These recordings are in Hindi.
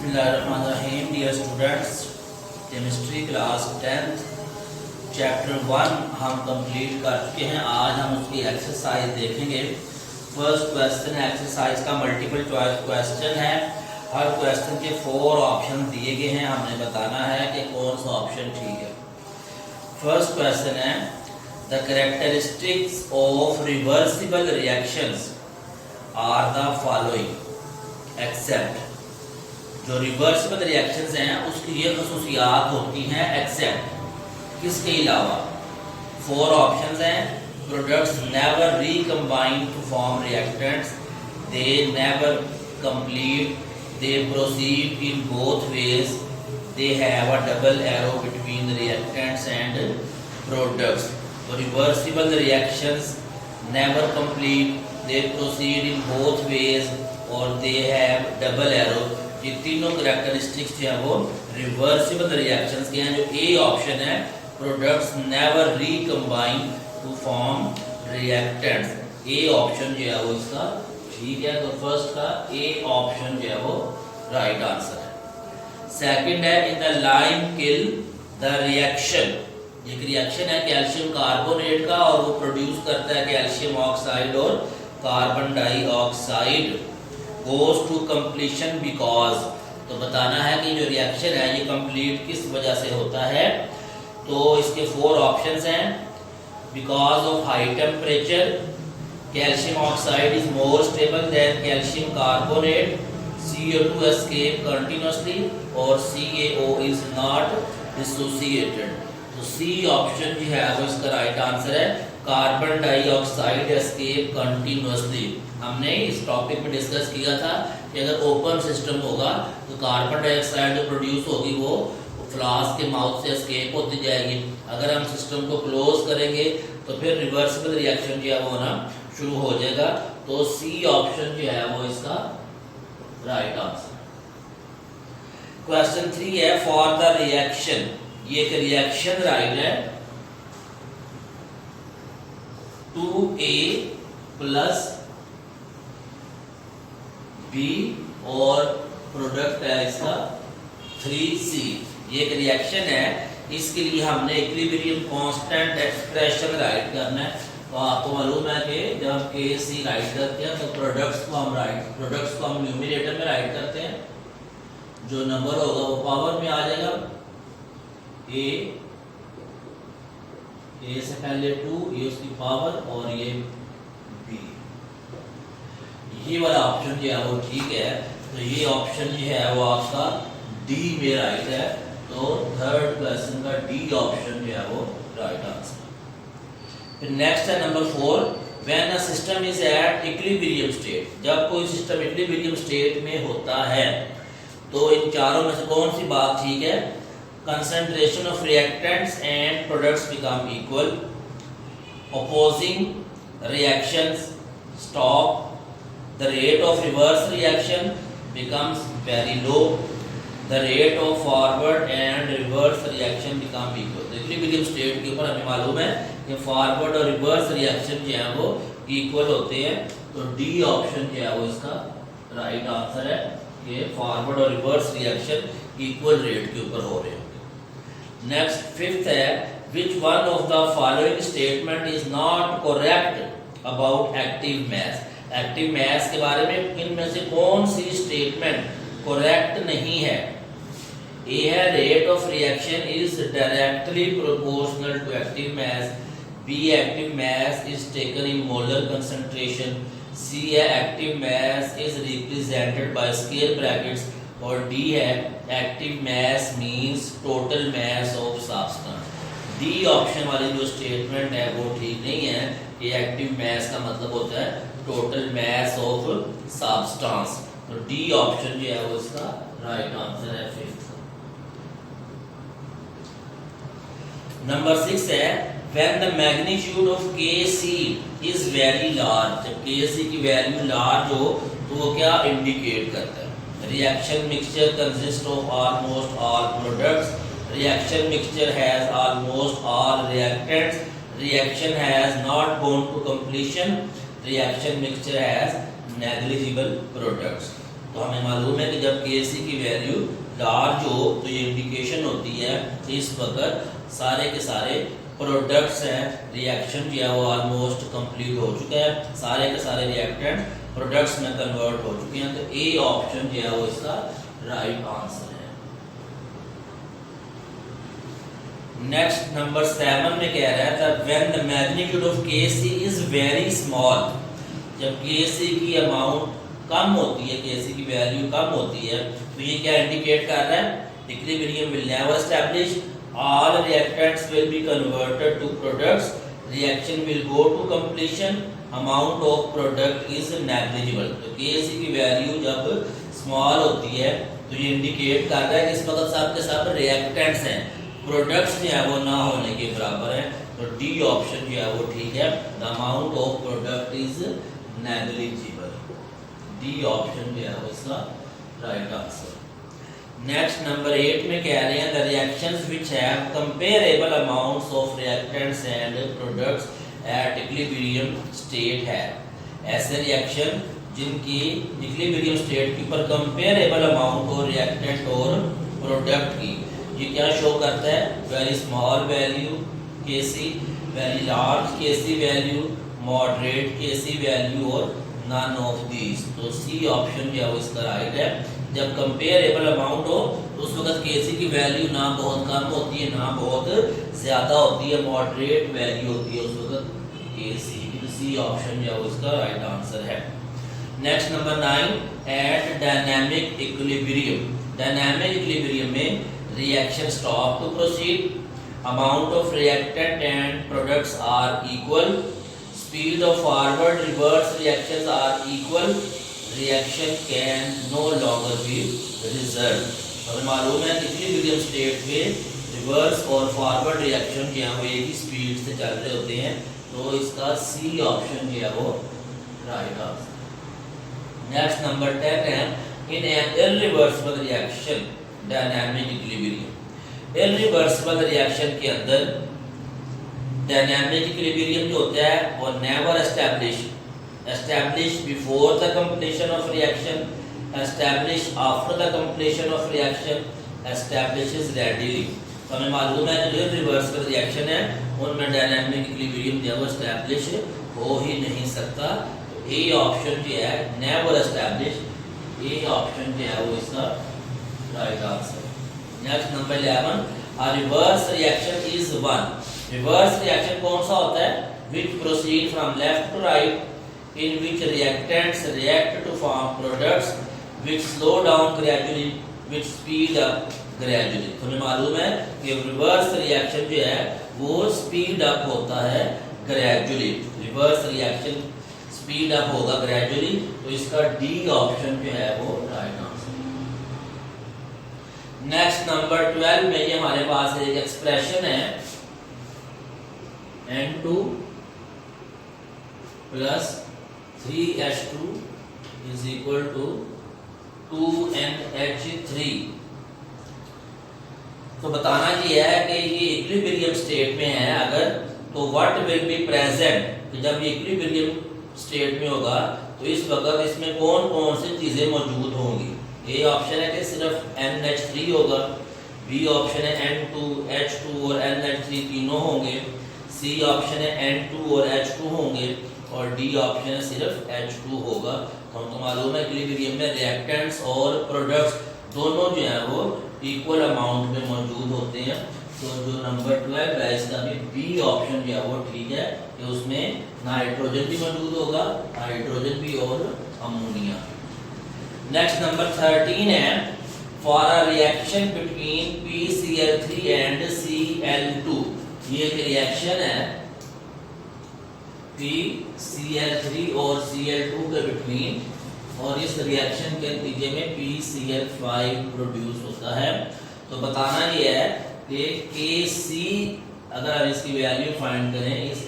बिस्मिल्लाहिर्रहमानिर्रहीम। Dear students, chemistry class 10th chapter 1 हम कंप्लीट कर चुके हैं। आज हम उसकी एक्सरसाइज देखेंगे। फर्स्ट क्वेश्चन एक्सरसाइज का मल्टीपल चॉइस क्वेश्चन है। हर क्वेश्चन के 4 ऑप्शन दिए गए हैं, हमने बताना है कि कौन सा ऑप्शन ठीक है। फर्स्ट क्वेश्चन है the characteristics of reversible reactions are the following except. जो रिवर्सिबल रिएक्शंस हैं उसकी ये खसूसियात होती हैं एक्सेप्ट किसके अलावा। 4 ऑप्शंस हैं। Products never recombine to form reactants, they never complete, they proceed in both ways, they have a double arrow between the reactants and products. तो reversible reactions never complete, they proceed in both ways और दे हैव डबल एरो, ये तीनों कैरेक्टरिस्टिक्स जो है वो रिवर्सिबल रिएक्शंस के हैं। जो ए ऑप्शन है products never recombine to form reactants, A option जो है वो इसका ठीक है। तो फर्स्ट का ए ऑप्शन जो है वो राइट आंसर है। सेकंड है in the lime kill the reaction, एक रिएक्शन है कैल्शियम कार्बोनेट का और वो प्रोड्यूस करता है कैल्शियम ऑक्साइड और carbon dioxide goes to completion because। तो बताना है कि जो रिएक्शन है ये कंप्लीट किस वजह से होता है। तो इसके 4 ऑप्शंस हैं। Because of high temperature, calcium oxide is more stable then calcium carbonate, CO2 escape continuously और CaO is not dissociated। तो सी ऑप्शन जो है वो इसका राइट आंसर है। Carbon dioxide escape continuously. हमने इस टॉपिक में डिस्कस किया था कि अगर ओपन सिस्टम होगा तो कार्बन डाइऑक्साइड जो प्रोड्यूस होगी वो फ्लास्क के माउथ से एस्केप होती जाएगी। अगर हम सिस्टम को क्लोज करेंगे तो फिर रिवर्सिबल रिएक्शन जो है वो होना शुरू हो जाएगा। तो सी ऑप्शन जो है वो इसका राइट आंसर। क्वेश्चन 3 है फॉर द रिएक्शन, ये एक रिएक्शन राइट है 2A प्लस B और प्रोडक्ट है इसका 3C। ये एक रिएक्शन है, इसके लिए हमने इक्विलिब्रियम कांस्टेंट एक्सप्रेशन राइट करना है। तो आपको मालूम है कि जब हम KC राइट करते हैं तो प्रोडक्ट्स को हम न्यूमरेटर में राइट करते हैं। जो नंबर होगा वो पावर में आ जाएगा। ए से पहले 2, ये उसकी पावर और ये B। ये वाला ऑप्शन जो है वो ठीक है। तो ये ऑप्शन जो है वो आपका डी में राइट है। तो थर्ड क्वेश्चन का डी ऑप्शन जो है वो राइट आंसर। फिर नेक्स्ट है number 4 when a system is at equilibrium state, जब कोई सिस्टम इक्विलिब्रियम स्टेट में होता है तो इन चारों में से कौन सी बात ठीक है। concentration of reactants and products become equal, opposing reactions stop, the rate of reverse reaction becomes very low, the rate of forward and reverse reaction become equal। तो इक्विलिब्रियम स्टेट के ऊपर हमें मालूम है कि फॉरवर्ड और रिवर्स रिएक्शन जो है वो इक्वल होते हैं। तो डी ऑप्शन जो है वो इसका राइट आंसर है कि फॉरवर्ड और रिवर्स रिएक्शन इक्वल रेट के ऊपर हो रहे हैं। नेक्स्ट 5th है which one of the following statement is not correct about active mass। Active mass के बारे में इनमें से कौन सी स्टेटमेंट करेक्ट नहीं है। ए है rate of reaction is directly proportional to active mass, B active mass is taken in molar concentration, C है active mass is represented by square brackets और डी है active mass means total mass of substance. D option वाली जो स्टेटमेंट है वो ठीक नहीं है कि एक्टिव मास का मतलब होता है टोटल मास ऑफ सब्सटेंस। तो डी ऑप्शन जो है वो इसका राइट आंसर है 5th। नंबर 6 है when the magnitude of Kc is very large, जब Kc की वैल्यू लार्ज हो तो वो क्या इंडिकेट करता है। Reaction mixture consists of almost all products, reaction mixture has almost all reactants, reaction has not gone to completion, reaction mixture has negligible products। तो हमें मालूम है कि जब Kc की वैल्यू लार्ज हो तो ये इंडिकेशन होती है कि इस वक्त सारे के सारे प्रोडक्ट्स हैं, रिएक्शन जो है वो ऑलमोस्ट कंप्लीट हो चुका है, सारे के सारे रिएक्टेंट प्रोडक्ट्स में कन्वर्ट हो चुके हैं। तो ए ऑप्शन जो है वो इसका राइट आंसर है। नेक्स्ट नंबर 7 में कह रहा था when the magnitude of Kc is very small, जब Kc की अमाउंट कम होती है, Kc की वैल्यू कम होती है, तो ये क्या इंडिकेट कर रहा है, equilibrium will never establish, all reactants will be converted to products, reaction will go to completion, amount of product is negligible. तो Kc की वैल्यू जब स्मॉल होती है तो ये इंडिकेट कर रहा है कि इस वक्त सब के सब रिएक्टेंट्स हैं, प्रोडक्ट्स जो है वो ना होने के बराबर है। तो डी ऑप्शन जो है वो ठीक है, the amount of product is negligible. D option जो है वो इसका राइट आंसर। नेक्स्ट नंबर 8 में कह रहे हैं the reactions which have comparable amounts of reactants and products at equilibrium state है, ऐसे रिएक्शन जिनकी इक्विलिब्रियम स्टेट के ऊपर कंपेरेबल अमाउंट और रिएक्टेंट और प्रोडक्ट की, ये क्या शो करता है, very small value Kc, very large Kc value, moderate Kc value और नन ऑफ दीज। तो सी ऑप्शन जो है वो इसका राइट है। जब कंपेरेबल अमाउंट हो तो उस वक्त Kc की वैल्यू ना बहुत कम होती है ना बहुत ज्यादा होती है, मॉडरेट वैल्यू होती है उस वक्त Kc की। तो सी ऑप्शन जो है वो इसका राइट आंसर है। Next number 9 at dynamic equilibrium, dynamic equilibrium में reaction stop to proceed, amount of reactant and products are equal, speed of forward reverse reactions are equal, reaction can no longer be reversed। हमें मालूम है कि इक्विलिब्रियम स्टेट में रिवर्स और फॉरवर्ड रिएक्शन जो है वो एक ही स्पीड से चल रहे होते हैं, तो इसका सी ऑप्शन जो है वो राइट आंसर। नेक्स्ट नंबर 10 है in an irreversible reaction dynamic equilibrium, irreversible reaction के अंदर डायनामिक इक्विलिब्रियम जो होता है वो never establish before the completion of reaction, establish after the completion of reaction, establishes readily. तो हमें मालूम है जो इररिवर्सिबल रिएक्शन है उनमें डायनामिक इक्विलिब्रियम जो है एस्टैब्लिश हो ही नहीं सकता। तो ए ऑप्शन जो है नेवर एस्टैब्लिश, ए ऑप्शन जो है वो इसका right answer. Next number 11 a reverse reaction is one, reverse reaction कौन सा होता है, which proceed from left to right in which reactants react to form products which slow down gradually which speed up gradually। तो हमें मालूम है कि रिवर्स रिएक्शन जो है वो स्पीड अप होता है gradually, reverse reaction speed up होगा ग्रेजुअली, तो इसका डी ऑप्शन जो है वो राइट आंसर। नेक्स्ट नंबर 12 में ये हमारे पास एक एक्सप्रेशन है N2 plus 3H2 is equal to 2NH3। तो बताना ये है कि ये इक्विलिब्रियम स्टेट में है अगर, तो व्हाट विल बी प्रेजेंट, कि जब ये इक्विलिब्रियम स्टेट में होगा तो इस वक्त इसमें कौन कौन सी चीजें मौजूद होंगी। ए ऑप्शन है कि सिर्फ NH3 होगा, बी ऑप्शन है N2, H2 और NH3 तीनों होंगे, सी ऑप्शन है N2 और H2 होंगे और डी ऑप्शन है सिर्फ H2 होगा। तो हमको मालूम है इक्विलिब्रियम में रिएक्टेंट्स और प्रोडक्ट्स दोनों जो है वो इक्वल अमाउंट में मौजूद होते हैं। तो जो नंबर 12 है इसका भी बी ऑप्शन जो है वो ठीक है कि उसमें नाइट्रोजन भी मौजूद होगा, हाइड्रोजन भी और अमोनिया। नेक्स्ट नंबर 13 है for a reaction between PCl3 and Cl2, ये एक रिएक्शन है PCl3 और Cl2 के बिटवीन, और इस रिएक्शन के नतीजे में PCl5 प्रोड्यूस होता है। तो बताना ये है कि Kc अगर हम इसकी वैल्यू फाइंड करें इस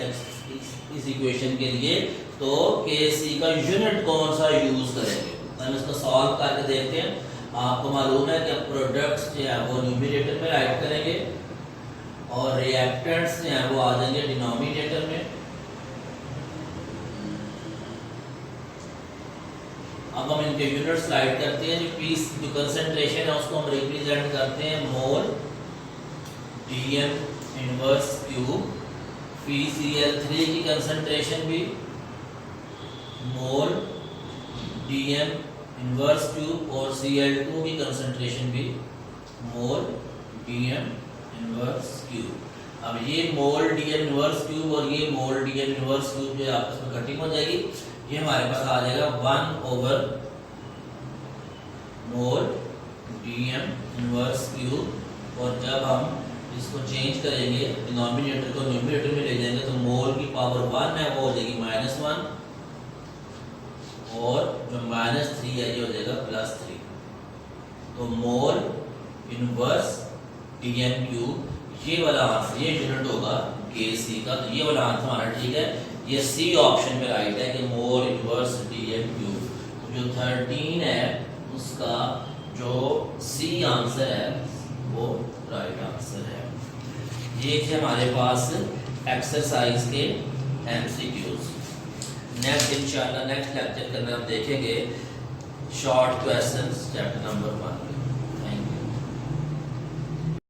इक्वेशन के लिए, तो Kc का यूनिट कौन सा यूज करेंगे, हम इसको सॉल्व करके देखते हैं। आपको मालूम है कि प्रोडक्ट्स जो है वो न्यूमरेटर में राइट करेंगे और रिएक्टेंट्स जो है वो आ जाएंगे डिनोमिनेटर में। अब हम इनके यूनिट्स राइट करते हैं। जो पीस जो कंसंट्रेशन है उसको हम रिप्रेजेंट करते हैं मोल Dm इनवर्स क्यूब। PCl3 की कंसंट्रेशन भी मोल Dm इनवर्स क्यूब और Cl2 की कंसंट्रेशन भी मोल Dm इनवर्स क्यूब। अब ये मोल Dm इनवर्स क्यूब और ये मोल Dm इनवर्स क्यूब जो आपस में कटिंग हो जाएगी, ये हमारे पास आ जाएगा 1/मोल Dm इनवर्स क्यूब। और जब हम इसको चेंज करेंगे डिनोमिनेटर को न्यूमरेटर में ले जाएंगे तो मोल की पावर 1 है वो हो जाएगी -1 और जो -3 है ये हो जाएगा +3। तो मोल इनवर्स Dm क्यूब ये वाला आंसर, ये यूनिट होगा Kc का। तो ये वाला आंसर हमारा ठीक है, ये सी ऑप्शन में राइट है कि मोल इनवर्स Dm क्यूब। तो जो 13 है उसका जो सी आंसर है वो राइट आंसर है। ये थे हमारे पास एक्सरसाइज के MCQs। नेक्स्ट इंशाल्लाह नेक्स्ट लेक्चर के अंदर हम देखेंगे शॉर्ट क्वेश्चंस चैप्टर नंबर 1।